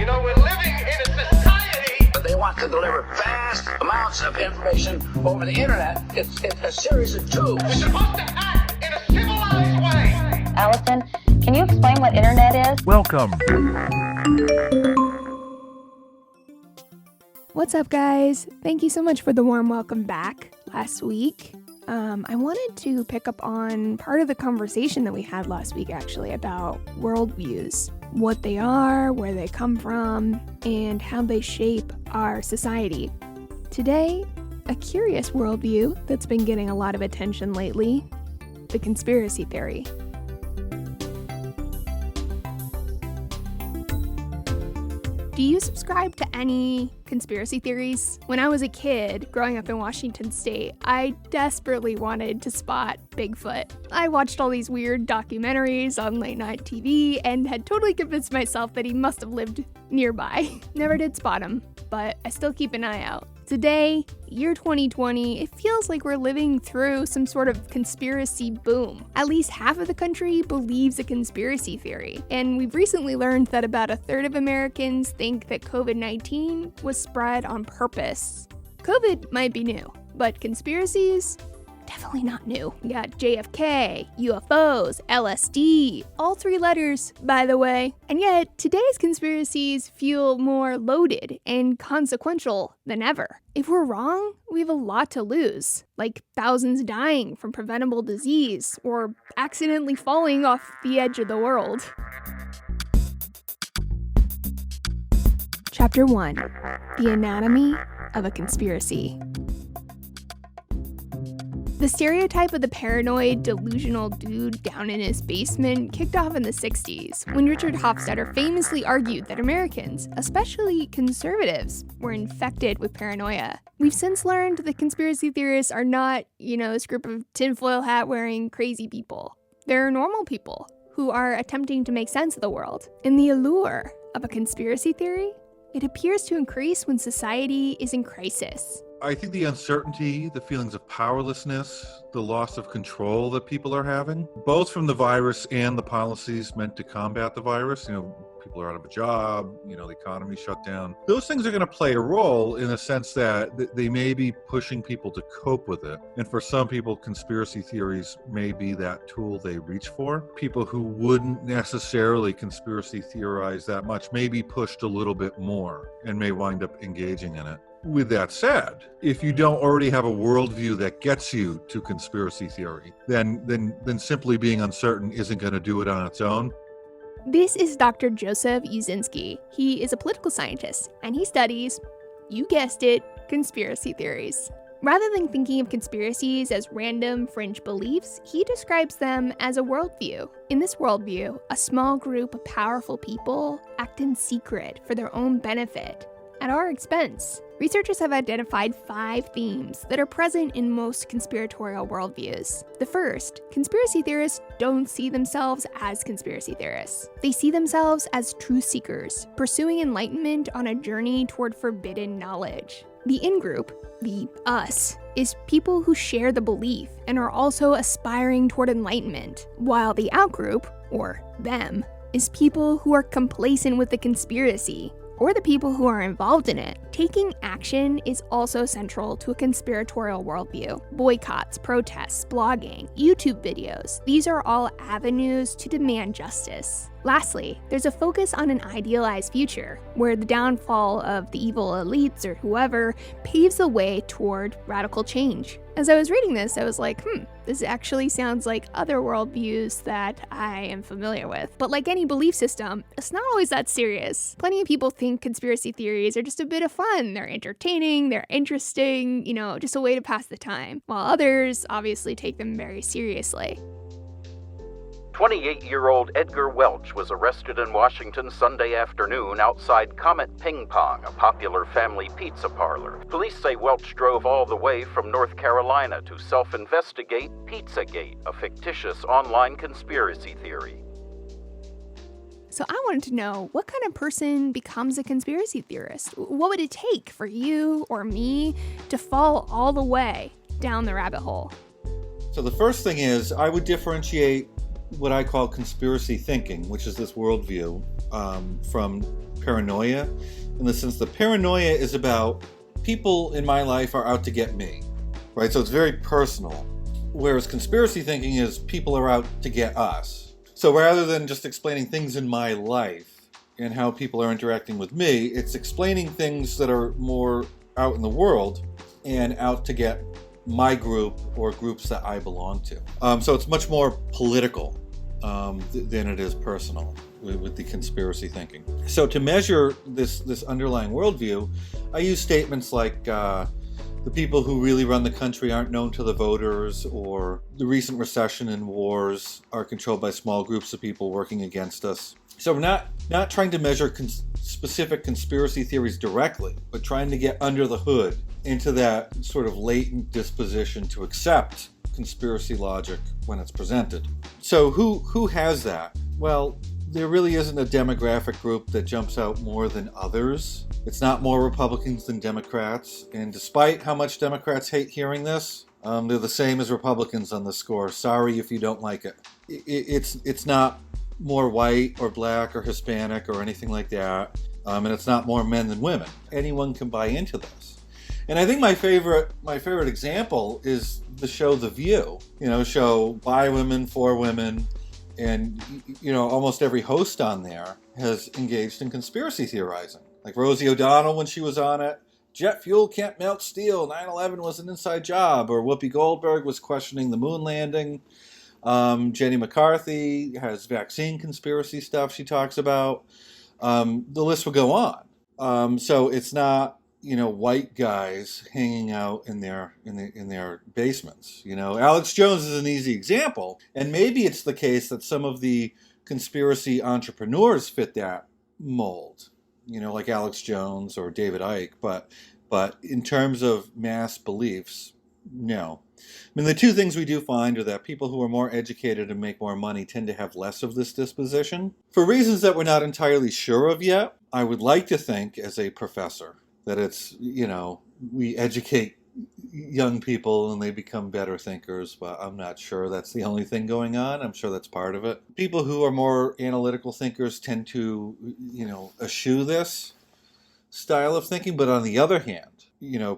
You know, we're living in a society. But they want to deliver vast amounts of information over the internet. It's a series of tubes. We're supposed to act in a civilized way. Allison, can you explain what internet is? Welcome. What's up, guys? Thank you so much for the warm welcome back last week. I wanted to pick up on part of the conversation that we had last week, actually, about worldviews, what they are, where they come from, and how they shape our society. Today, a curious worldview that's been getting a lot of attention lately, the conspiracy theory. Do you subscribe to any conspiracy theories? When I was a kid, growing up in Washington State, I desperately wanted to spot Bigfoot. I watched all these weird documentaries on late night TV and had totally convinced myself that he must have lived nearby. Never did spot him, but I still keep an eye out. Today, year 2020, it feels like we're living through some sort of conspiracy boom. At least half of the country believes a conspiracy theory. And we've recently learned that about a third of Americans think that COVID-19 was spread on purpose. COVID might be new, but conspiracies? Definitely not new. We got JFK, UFOs, LSD, all three letters, by the way. And yet, today's conspiracies feel more loaded and consequential than ever. If we're wrong, we have a lot to lose, like thousands dying from preventable disease or accidentally falling off the edge of the world. Chapter 1. The Anatomy of a Conspiracy. The stereotype of the paranoid, delusional dude down in his basement kicked off in the 60s, when Richard Hofstadter famously argued that Americans, especially conservatives, were infected with paranoia. We've since learned that conspiracy theorists are not, this group of tinfoil hat-wearing crazy people. They're normal people who are attempting to make sense of the world. And the allure of a conspiracy theory? It appears to increase when society is in crisis. I think the uncertainty, the feelings of powerlessness, the loss of control that people are having, both from the virus and the policies meant to combat the virus, people are out of a job, the economy shut down. Those things are going to play a role in the sense that they may be pushing people to cope with it. And for some people, conspiracy theories may be that tool they reach for. People who wouldn't necessarily conspiracy theorize that much may be pushed a little bit more and may wind up engaging in it. With that said, if you don't already have a worldview that gets you to conspiracy theory, then simply being uncertain isn't going to do it on its own. This is Dr. Joseph Uzinski. He is a political scientist, and he studies, you guessed it, conspiracy theories. Rather than thinking of conspiracies as random fringe beliefs, he describes them as a worldview. In this worldview, a small group of powerful people act in secret for their own benefit, at our expense. Researchers have identified 5 themes that are present in most conspiratorial worldviews. The first, conspiracy theorists don't see themselves as conspiracy theorists. They see themselves as truth seekers, pursuing enlightenment on a journey toward forbidden knowledge. The in-group, the us, is people who share the belief and are also aspiring toward enlightenment, while the out-group, or them, is people who are complacent with the conspiracy, or the people who are involved in it. Taking action is also central to a conspiratorial worldview. Boycotts, protests, blogging, YouTube videos, these are all avenues to demand justice. Lastly, there's a focus on an idealized future, where the downfall of the evil elites or whoever paves the way toward radical change. As I was reading this, I was like, this actually sounds like other worldviews that I am familiar with. But like any belief system, it's not always that serious. Plenty of people think conspiracy theories are just a bit of fun. They're entertaining, they're interesting, just a way to pass the time, while others obviously take them very seriously. 28-year-old Edgar Welch was arrested in Washington Sunday afternoon outside Comet Ping Pong, a popular family pizza parlor. Police say Welch drove all the way from North Carolina to self-investigate Pizzagate, a fictitious online conspiracy theory. So I wanted to know, what kind of person becomes a conspiracy theorist? What would it take for you or me to fall all the way down the rabbit hole? So the first thing is, I would differentiate what I call conspiracy thinking, which is this worldview, from paranoia, in the sense that paranoia is about people in my life are out to get me, right? So it's very personal. Whereas conspiracy thinking is people are out to get us. So rather than just explaining things in my life and how people are interacting with me, it's explaining things that are more out in the world and out to get my group or groups that I belong to. So it's much more political than it is personal with the conspiracy thinking. So to measure this underlying worldview, I use statements like the people who really run the country aren't known to the voters, or the recent recession and wars are controlled by small groups of people working against us. So we're not trying to measure specific conspiracy theories directly, but trying to get under the hood into that sort of latent disposition to accept conspiracy logic when it's presented. So who has that? Well, there really isn't a demographic group that jumps out more than others. It's not more Republicans than Democrats. And despite how much Democrats hate hearing this, they're the same as Republicans on the score. Sorry if you don't like it. It's not more white or black or Hispanic or anything like that. And it's not more men than women. Anyone can buy into this. And I think my favorite example is the show The View. Show by women, for women. And, almost every host on there has engaged in conspiracy theorizing. Like Rosie O'Donnell when she was on it, jet fuel can't melt steel, 9/11 was an inside job, or Whoopi Goldberg was questioning the moon landing. Jenny McCarthy has vaccine conspiracy stuff she talks about. The list will go on. So it's not, white guys hanging out in their basements. Alex Jones is an easy example, and maybe it's the case that some of the conspiracy entrepreneurs fit that mold. Like Alex Jones or David Icke, but in terms of mass beliefs, no. The two things we do find are that people who are more educated and make more money tend to have less of this disposition. For reasons that we're not entirely sure of yet, I would like to think, as a professor, that it's, we educate young people and they become better thinkers, but I'm not sure that's the only thing going on. I'm sure that's part of it. People who are more analytical thinkers tend to, eschew this style of thinking, but on the other hand,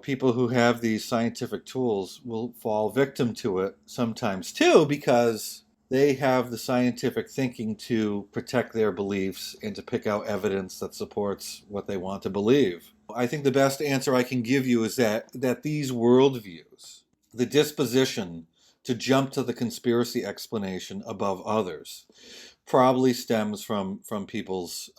people who have these scientific tools will fall victim to it sometimes too, because they have the scientific thinking to protect their beliefs and to pick out evidence that supports what they want to believe. I think the best answer I can give you is that these worldviews, the disposition to jump to the conspiracy explanation above others, probably stems from people's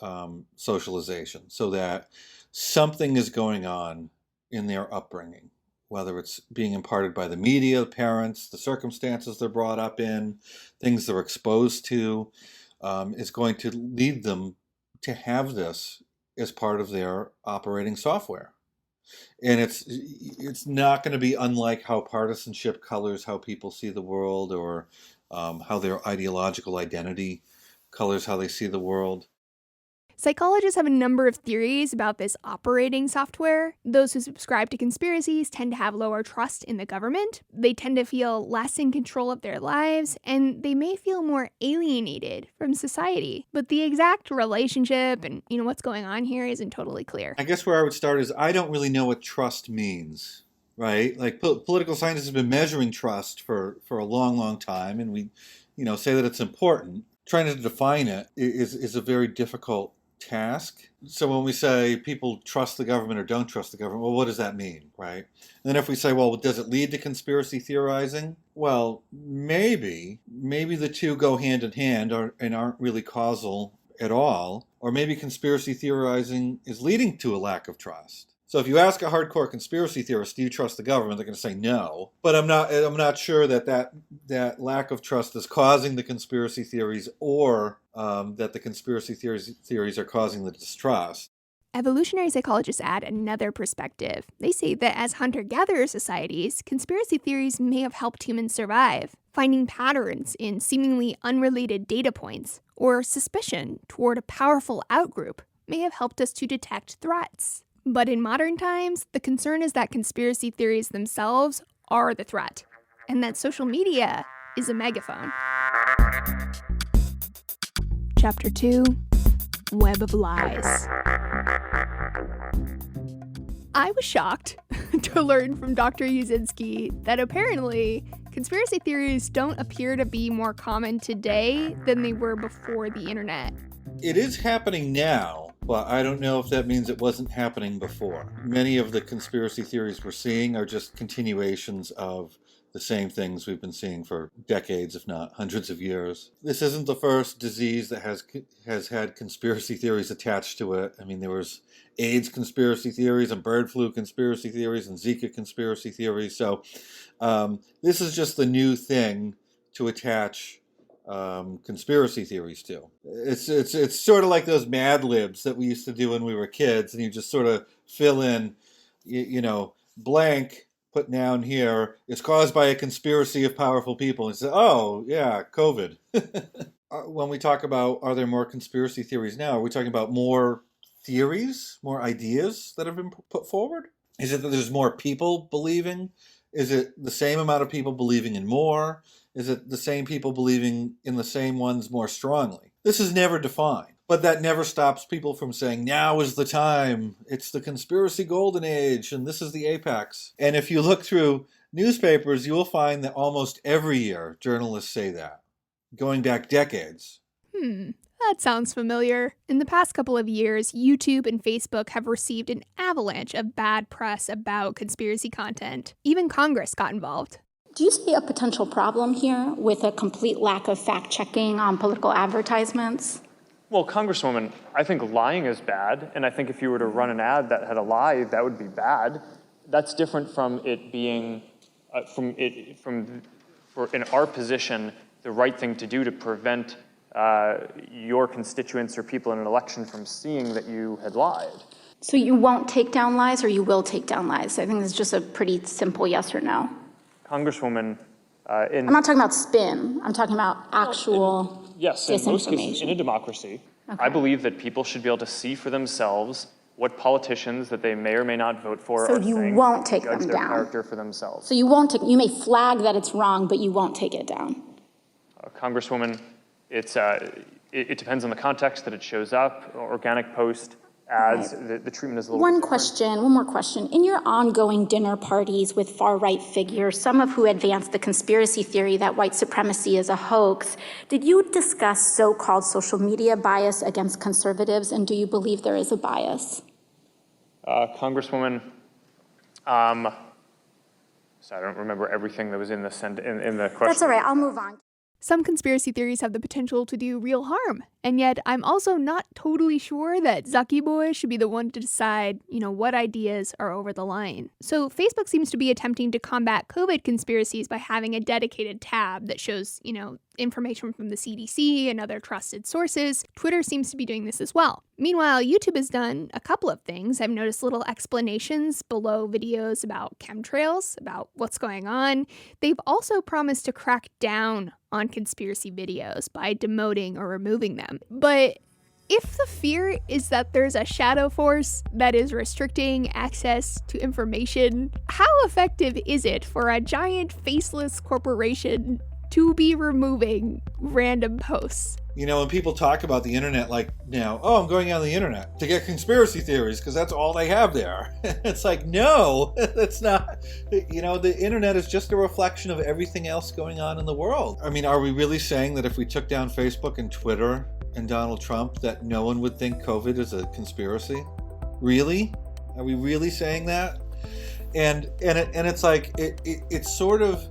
socialization, so that something is going on in their upbringing, whether it's being imparted by the media, the parents, the circumstances they're brought up in, things they're exposed to, is going to lead them to have this as part of their operating software. And it's not going to be unlike how partisanship colors how people see the world, or how their ideological identity colors how they see the world. Psychologists have a number of theories about this operating software. Those who subscribe to conspiracies tend to have lower trust in the government. They tend to feel less in control of their lives, and they may feel more alienated from society. But the exact relationship and what's going on here isn't totally clear. I guess where I would start is I don't really know what trust means, right? Like political scientists have been measuring trust for a long, long time, and we say that it's important. Trying to define it is a very difficult task. So when we say people trust the government or don't trust the government, well, what does that mean, right? And then if we say, well, does it lead to conspiracy theorizing? Well, maybe the two go hand in hand and aren't really causal at all. Or maybe conspiracy theorizing is leading to a lack of trust. So if you ask a hardcore conspiracy theorist, do you trust the government? They're going to say no. But I'm not sure that lack of trust is causing the conspiracy theories, or that the conspiracy theories are causing the distrust. Evolutionary psychologists add another perspective. They say that as hunter-gatherer societies, conspiracy theories may have helped humans survive. Finding patterns in seemingly unrelated data points or suspicion toward a powerful outgroup may have helped us to detect threats. But in modern times, the concern is that conspiracy theories themselves are the threat, and that social media is a megaphone. Chapter 2. web of lies. I was shocked to learn from Dr. Uzinski that apparently conspiracy theories don't appear to be more common today than they were before the internet. It is happening now, but I don't know if that means it wasn't happening before. Many of the conspiracy theories we're seeing are just continuations of the same things we've been seeing for decades, if not hundreds of years. This isn't the first disease that has had conspiracy theories attached to it. I mean, there was AIDS conspiracy theories and bird flu conspiracy theories and Zika conspiracy theories. So this is just the new thing to attach conspiracy theories to. It's sort of like those Mad Libs that we used to do when we were kids, and you just sort of fill in, you know, blank, put down here, it's caused by a conspiracy of powerful people. And say, oh, yeah, COVID. When we talk about, are there more conspiracy theories now, are we talking about more theories, more ideas that have been put forward? Is it that there's more people believing? Is it the same amount of people believing in more? Is it the same people believing in the same ones more strongly? This is never defined. But that never stops people from saying, now is the time. It's the conspiracy golden age, and this is the apex. And if you look through newspapers, you will find that almost every year journalists say that, going back decades. That sounds familiar. In the past couple of years, YouTube and Facebook have received an avalanche of bad press about conspiracy content. Even Congress got involved. Do you see a potential problem here with a complete lack of fact-checking on political advertisements? Well, Congresswoman, I think lying is bad, and I think if you were to run an ad that had a lie, that would be bad. That's different from it being, in our position, the right thing to do to prevent your constituents or people in an election from seeing that you had lied. So you won't take down lies, or you will take down lies? I think it's just a pretty simple yes or no. Congresswoman, I'm not talking about spin. I'm talking about actual yes, in most cases, in a democracy, okay. I believe that people should be able to see for themselves what politicians that they may or may not vote for are saying. So you won't take them their down. Character for themselves. So you won't take. You may flag that it's wrong, but you won't take it down. Congresswoman, it depends on the context that it shows up. Organic post. Ads, right. the treatment is a little One more question. In your ongoing dinner parties with far-right figures, some of who advance the conspiracy theory that white supremacy is a hoax, did you discuss so-called social media bias against conservatives, and do you believe there is a bias? Congresswoman, so I don't remember everything that was in the question. That's all right, I'll move on. Some conspiracy theories have the potential to do real harm, and yet I'm also not totally sure that Zucky Boy should be the one to decide, what ideas are over the line. So Facebook seems to be attempting to combat COVID conspiracies by having a dedicated tab that shows, information from the CDC and other trusted sources. Twitter seems to be doing this as well. Meanwhile, YouTube has done a couple of things. I've noticed little explanations below videos about chemtrails, about what's going on. They've also promised to crack down on conspiracy videos by demoting or removing them. But if the fear is that there's a shadow force that is restricting access to information, how effective is it for a giant faceless corporation to be removing random posts? When people talk about the internet like now, oh, I'm going on the internet to get conspiracy theories because that's all they have there. It's like, no, that's not. The internet is just a reflection of everything else going on in the world. I mean, are we really saying that if we took down Facebook and Twitter and Donald Trump, that no one would think COVID is a conspiracy? Really? Are we really saying that? And it's like, it sort of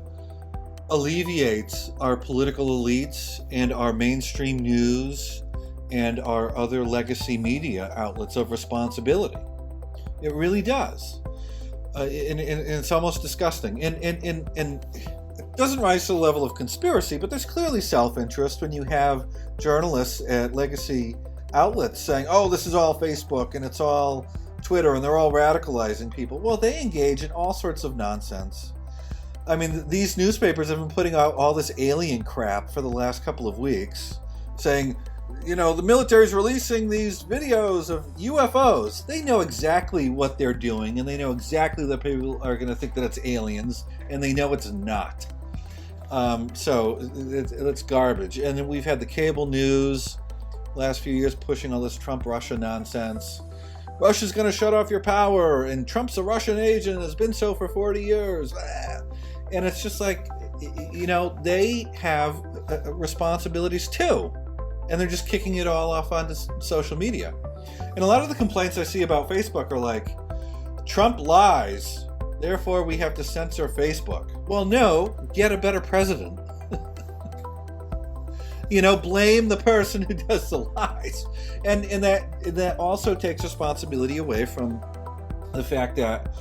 alleviates our political elites and our mainstream news and our other legacy media outlets of responsibility. It really does. And it's almost disgusting. And it doesn't rise to the level of conspiracy, but there's clearly self-interest when you have journalists at legacy outlets saying, oh, this is all Facebook and it's all Twitter and they're all radicalizing people. Well, they engage in all sorts of nonsense. I mean, these newspapers have been putting out all this alien crap for the last couple of weeks, saying, the military's releasing these videos of UFOs. They know exactly what they're doing, and they know exactly that people are going to think that it's aliens, and they know it's not. So it's garbage. And then we've had the cable news last few years pushing all this Trump-Russia nonsense. Russia's going to shut off your power, and Trump's a Russian agent, has been so for 40 years. And it's just like, they have responsibilities too. And they're just kicking it all off onto social media. And a lot of the complaints I see about Facebook are like, Trump lies, therefore we have to censor Facebook. Well, no, get a better president. Blame the person who does the lies. And that also takes responsibility away from the fact that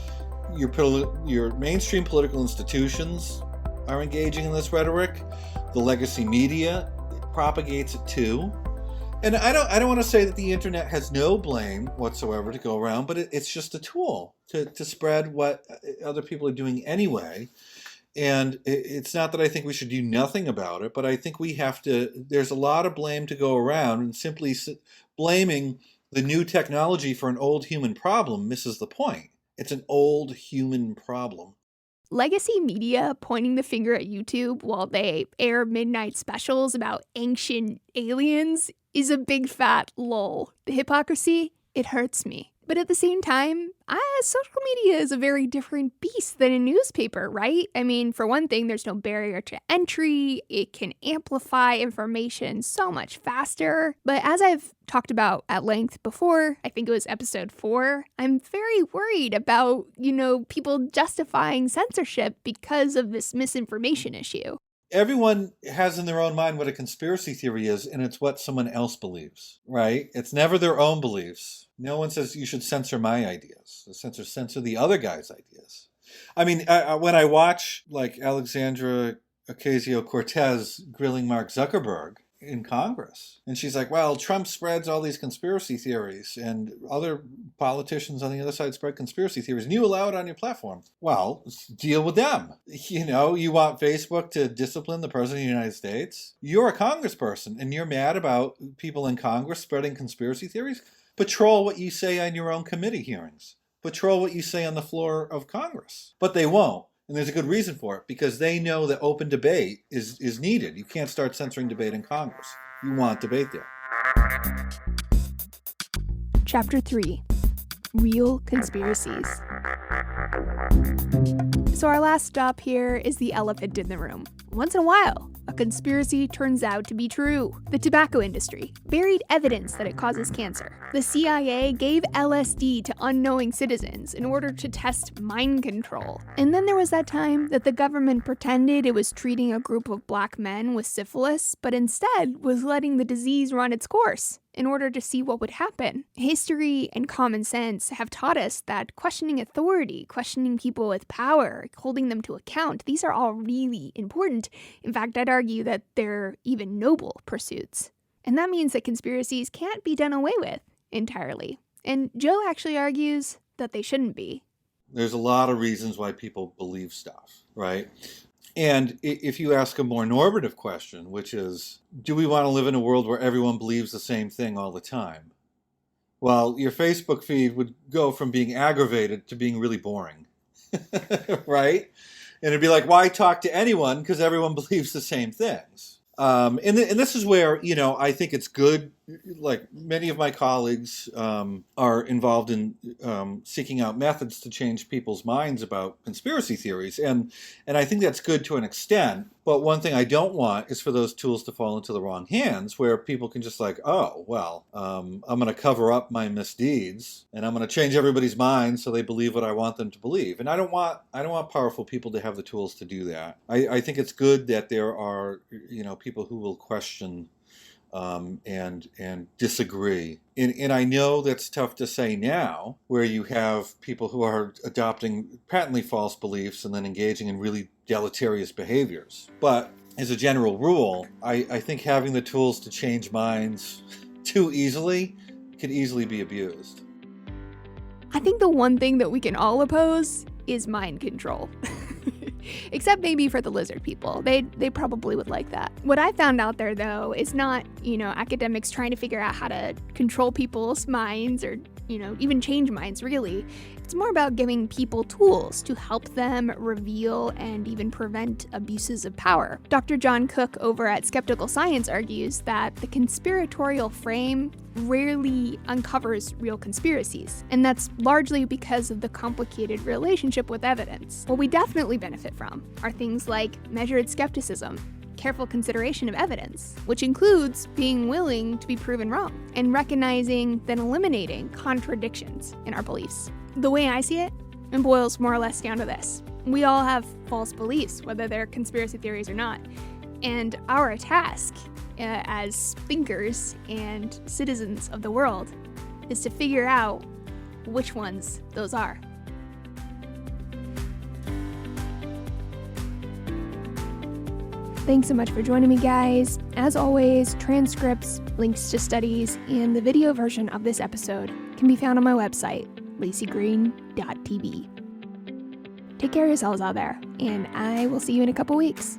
your mainstream political institutions are engaging in this rhetoric. The legacy media propagates it too. And I don't want to say that the internet has no blame whatsoever to go around, but it's just a tool to spread what other people are doing anyway. And it's not that I think we should do nothing about it, but I think we have to, there's a lot of blame to go around, and simply blaming the new technology for an old human problem misses the point. It's an old human problem. Legacy media pointing the finger at YouTube while they air midnight specials about ancient aliens is a big fat lol. The hypocrisy, it hurts me. But at the same time, social media is a very different beast than a newspaper, right? I mean, for one thing, there's no barrier to entry. It can amplify information so much faster. But as I've talked about at length before, I think it was episode 4, I'm very worried about, people justifying censorship because of this misinformation issue. Everyone has in their own mind what a conspiracy theory is, and it's what someone else believes, right? It's never their own beliefs. No one says you should censor my ideas. Censor the other guy's ideas. I mean, when I watch like Alexandra Ocasio-Cortez grilling Mark Zuckerberg in Congress, and she's like, well, Trump spreads all these conspiracy theories, and other politicians on the other side spread conspiracy theories, and you allow it on your platform. Well, deal with them. You want Facebook to discipline the President of the United States? You're a congressperson, and you're mad about people in Congress spreading conspiracy theories? Patrol what you say on your own committee hearings. Patrol what you say on the floor of Congress. But they won't. And there's a good reason for it, because they know that open debate is needed. You can't start censoring debate in Congress. You want debate there. Chapter 3. Real conspiracies. So our last stop here is the elephant in the room. Once in a while, a conspiracy turns out to be true. The tobacco industry buried evidence that it causes cancer. The CIA gave LSD to unknowing citizens in order to test mind control. And then there was that time that the government pretended it was treating a group of black men with syphilis, but instead was letting the disease run its course in order to see what would happen. History and common sense have taught us that questioning authority, questioning people with power, holding them to account, these are all really important. In fact, I'd argue that they're even noble pursuits. And that means that conspiracies can't be done away with entirely. And Joe actually argues that they shouldn't be. There's a lot of reasons why people believe stuff, right? And if you ask a more normative question, which is, do we want to live in a world where everyone believes the same thing all the time? Well, your Facebook feed would go from being aggravated to being really boring, right? And it'd be like, why talk to anyone? Because everyone believes the same things. And this is where, I think it's good. Like many of my colleagues are involved in seeking out methods to change people's minds about conspiracy theories. And I think that's good to an extent. But one thing I don't want is for those tools to fall into the wrong hands, where people can just like, oh, well, I'm going to cover up my misdeeds and I'm going to change everybody's mind so they believe what I want them to believe. And I don't want powerful people to have the tools to do that. I think it's good that there are, people who will question and disagree. And I know that's tough to say now, where you have people who are adopting patently false beliefs and then engaging in really deleterious behaviors. But as a general rule, I think having the tools to change minds too easily could easily be abused. I think the one thing that we can all oppose is mind control. Except maybe for the lizard people. They probably would like that. What I found out there, though, is not, academics trying to figure out how to control people's minds or even change minds, really. It's more about giving people tools to help them reveal and even prevent abuses of power. Dr. John Cook over at Skeptical Science argues that the conspiratorial frame rarely uncovers real conspiracies, and that's largely because of the complicated relationship with evidence. What we definitely benefit from are things like measured skepticism, careful consideration of evidence, which includes being willing to be proven wrong, and recognizing then eliminating contradictions in our beliefs. The way I see it boils more or less down to this. We all have false beliefs, whether they're conspiracy theories or not, and our task as thinkers and citizens of the world is to figure out which ones those are. Thanks so much for joining me, guys. As always, transcripts, links to studies, and the video version of this episode can be found on my website, lacigreen.tv. Take care of yourselves out there, and I will see you in a couple weeks.